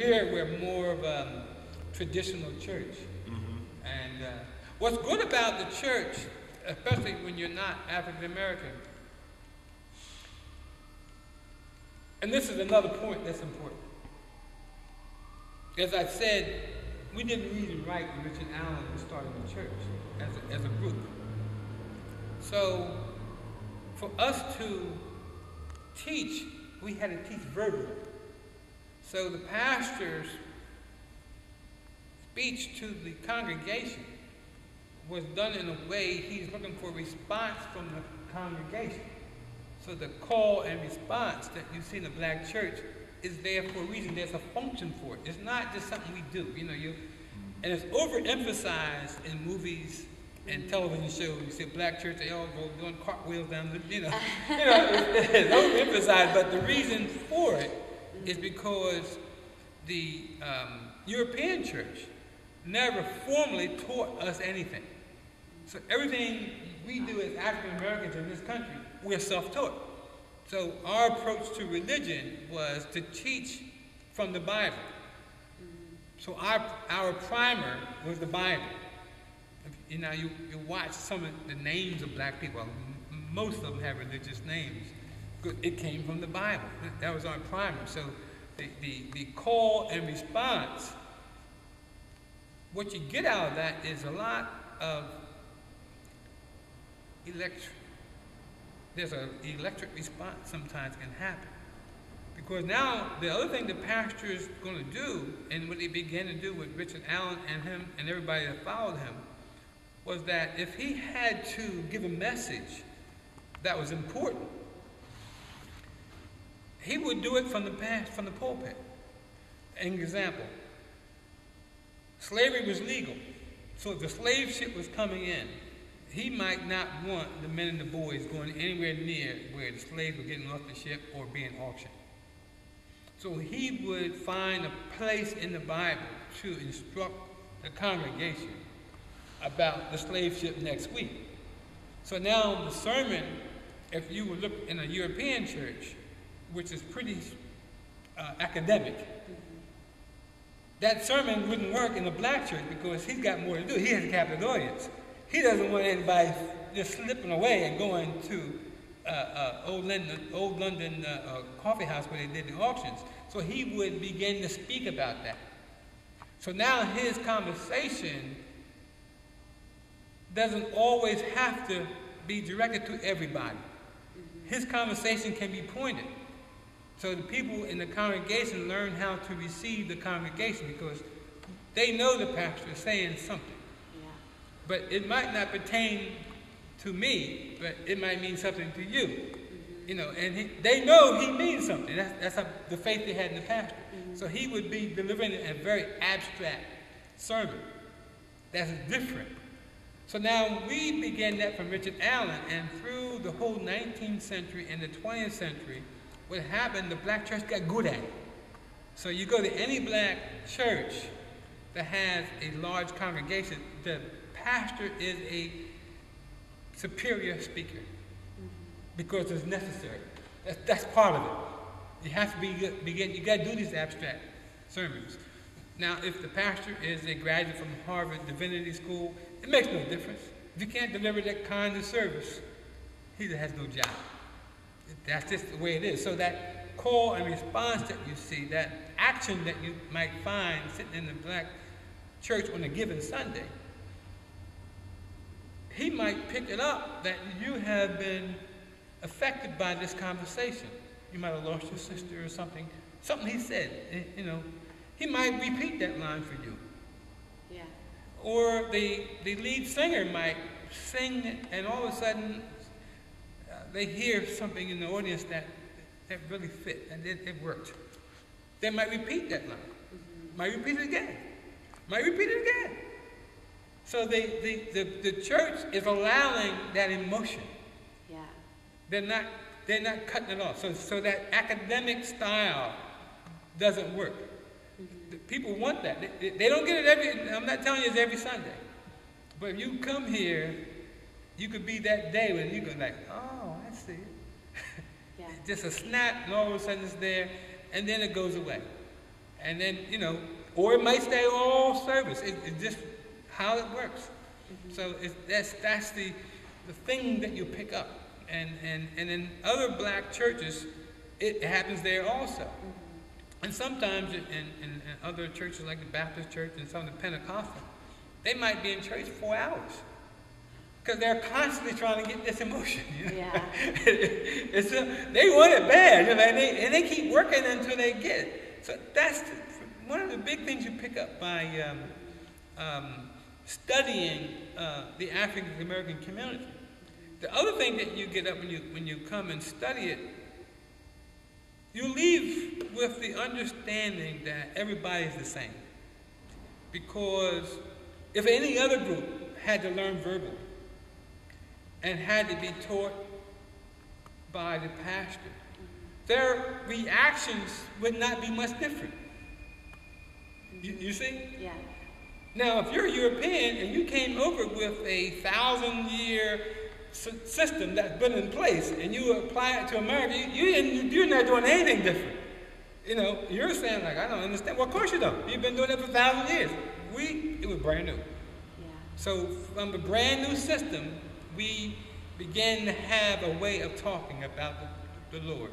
Here we're more of a traditional church. And what's good about the church, especially when you're not African American, and this is another point that's important. As I said, we didn't read and write when Richard Allen was starting the church as a group. So for us to teach, we had to teach verbally. So the pastor's speech to the congregation was done in a way he's looking for a response from the congregation. So the call and response that you see in the black church is there for a reason. There's a function for it. It's not just something we do. And it's overemphasized in movies and television shows. You see a black church, they all go doing cartwheels down the, it's overemphasized. But the reason for it is because the European church never formally taught us anything. So everything we do as African Americans in this country, we're self-taught. So our approach to religion was to teach from the Bible. So our primer was the Bible. You watch some of the names of black people. Most of them have religious names. It came from the Bible. That was our primer. So the call and response, what you get out of that is a lot of there's an electric response sometimes can happen. Because now the other thing the pastor is going to do, and what he began to do with Richard Allen and him and everybody that followed him, was that if he had to give a message that was important, he would do it from the pulpit. An example, slavery was legal. So if the slave ship was coming in, he might not want the men and the boys going anywhere near where the slaves were getting off the ship or being auctioned. So he would find a place in the Bible to instruct the congregation about the slave ship next week. So now the sermon, if you would look in a European church, which is pretty academic, that sermon wouldn't work in a black church because he's got more to do. He has a captive audience. He doesn't want anybody just slipping away and going to Old London coffee house where they did the auctions. So he would begin to speak about that. So now his conversation doesn't always have to be directed to everybody. His conversation can be pointed. So the people in the congregation learn how to receive the congregation because they know the pastor is saying something. But it might not pertain to me, but it might mean something to you. And they know he means something. That's the faith they had in the pastor. So he would be delivering a very abstract sermon. That's different. So now we began that from Richard Allen, and through the whole 19th century and the 20th century, what happened, the black church got good at it. So you go to any black church that has a large congregation, the pastor is a superior speaker because it's necessary. That's part of it. You have to you got to do these abstract sermons. Now, if the pastor is a graduate from Harvard Divinity School, it makes no difference. If you can't deliver that kind of service, he has no job. That's just the way it is. So that call and response that you see, that action that you might find sitting in the black church on a given Sunday, he might pick it up that you have been affected by this conversation. You might have lost your sister or something. Something he said, he might repeat that line for you. Yeah. Or the lead singer might sing it, and all of a sudden they hear something in the audience that really fit, and it worked. They might repeat that line. Might repeat it again. Might repeat it again. So the church is allowing that emotion. Yeah. They're not cutting it off. So that academic style doesn't work. The people want that. They don't get it I'm not telling you it's every Sunday. But if you come here, you could be that day when you go like, oh, I see it. Yeah. Just a snap, and all of a sudden it's there, and then it goes away. And then, you know, or it might stay all service. It's just how it works. So that's the thing that you pick up. And in other black churches, it happens there also. And sometimes in other churches like the Baptist church and some of the Pentecostal, they might be in church 4 hours. Because they're constantly trying to get this emotion. You know? Yeah. They want it bad, you know, and they keep working until they get it. So that's one of the big things you pick up by studying the African American community. The other thing that you get up when you come and study it, you leave with the understanding that everybody's the same. Because if any other group had to learn verbally and had to be taught by the pastor, their reactions would not be much different. You see? Yeah. Now, if you're European and you came over with a 1,000-year system that's been in place and you apply it to America, you're not doing anything different. You know, you're saying, like, I don't understand. Well, of course you don't. You've been doing it for 1,000 years. It was brand new. Yeah. So from the brand new system, we began to have a way of talking about the Lord.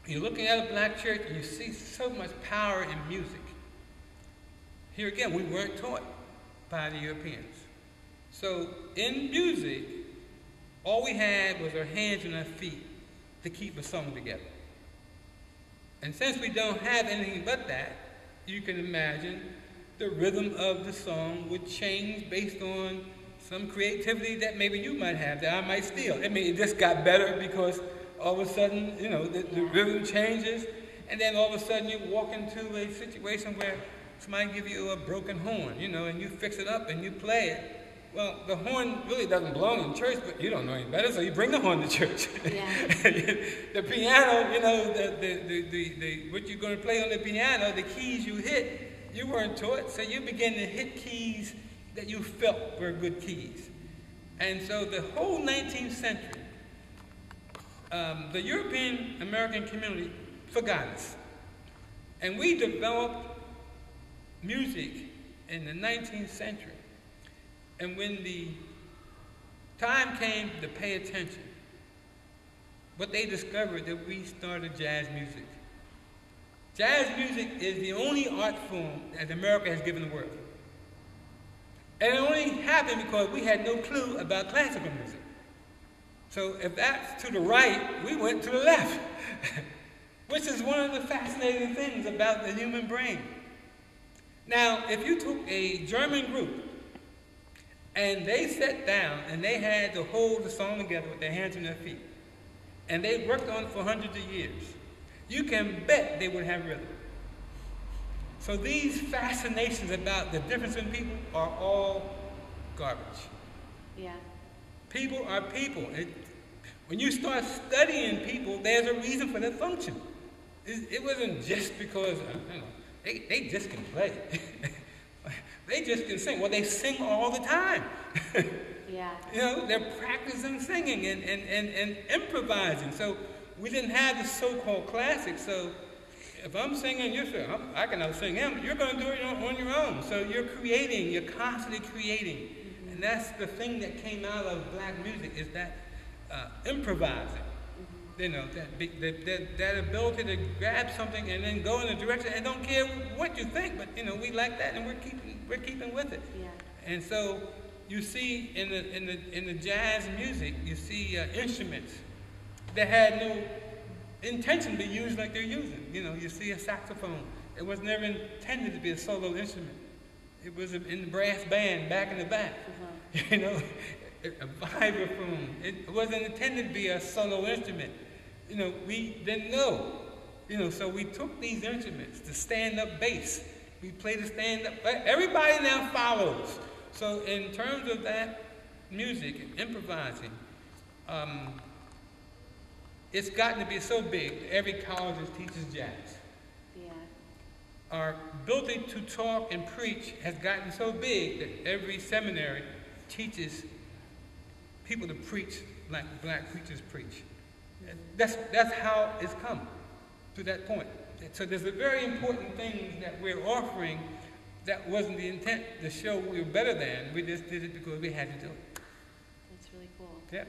You're looking at a black church and you see so much power in music. Here again, we weren't taught by the Europeans. So in music, all we had was our hands and our feet to keep a song together. And since we don't have anything but that, you can imagine the rhythm of the song would change based on some creativity that maybe you might have that I might steal. I mean, it just got better because all of a sudden, you know, the rhythm changes, and then all of a sudden you walk into a situation where somebody give you a broken horn, you know, and you fix it up and you play it. Well, the horn really doesn't belong in church, but you don't know any better, so you bring the horn to church. Yeah. The piano, you know, what you're going to play on the piano, the keys you hit, you weren't taught, so you begin to hit keys that you felt were good keys. And so the whole 19th century, the European American community forgot us. And we developed music in the 19th century. And when the time came to pay attention, what they discovered that we started jazz music. Jazz music is the only art form that America has given the world. And it only happened because we had no clue about classical music. So if that's to the right, we went to the left, which is one of the fascinating things about the human brain. Now, if you took a German group and they sat down and they had to hold the song together with their hands and their feet, and they worked on it for hundreds of years, you can bet they would have rhythm. So these fascinations about the difference in people are all garbage. Yeah. People are people. When you start studying people, there's a reason for their function. It wasn't just because, you know, they just can play. They just can sing. Well, they sing all the time. Yeah. You know, they're practicing singing and improvising. So we didn't have the so-called classics. So if I'm singing, you're saying, I can out-sing him. You're going to do it on your own. So you're creating. You're constantly creating. Mm-hmm. And that's the thing that came out of black music is that improvising. Mm-hmm. You know, that ability to grab something and then go in a direction and don't care what you think. But, you know, we like that and we're keeping with it. Yeah. And so you see in the jazz music, you see instruments that had no intention to be used like they're using. You know, you see a saxophone. It was never intended to be a solo instrument. It was in the brass band back in the back. You know, a vibraphone. It wasn't intended to be a solo instrument. You know, we didn't know. You know, so we took these instruments, the stand-up bass. We played the stand-up. Everybody now follows. So in terms of that music and improvising, it's gotten to be so big that every college teaches jazz. Yeah. Our ability to talk and preach has gotten so big that every seminary teaches people to preach like black preachers preach. That's how it's come to that point. So there's a very important things that we're offering that wasn't the intent to show we were better than. We just did it because we had to do it. That's really cool. Yeah.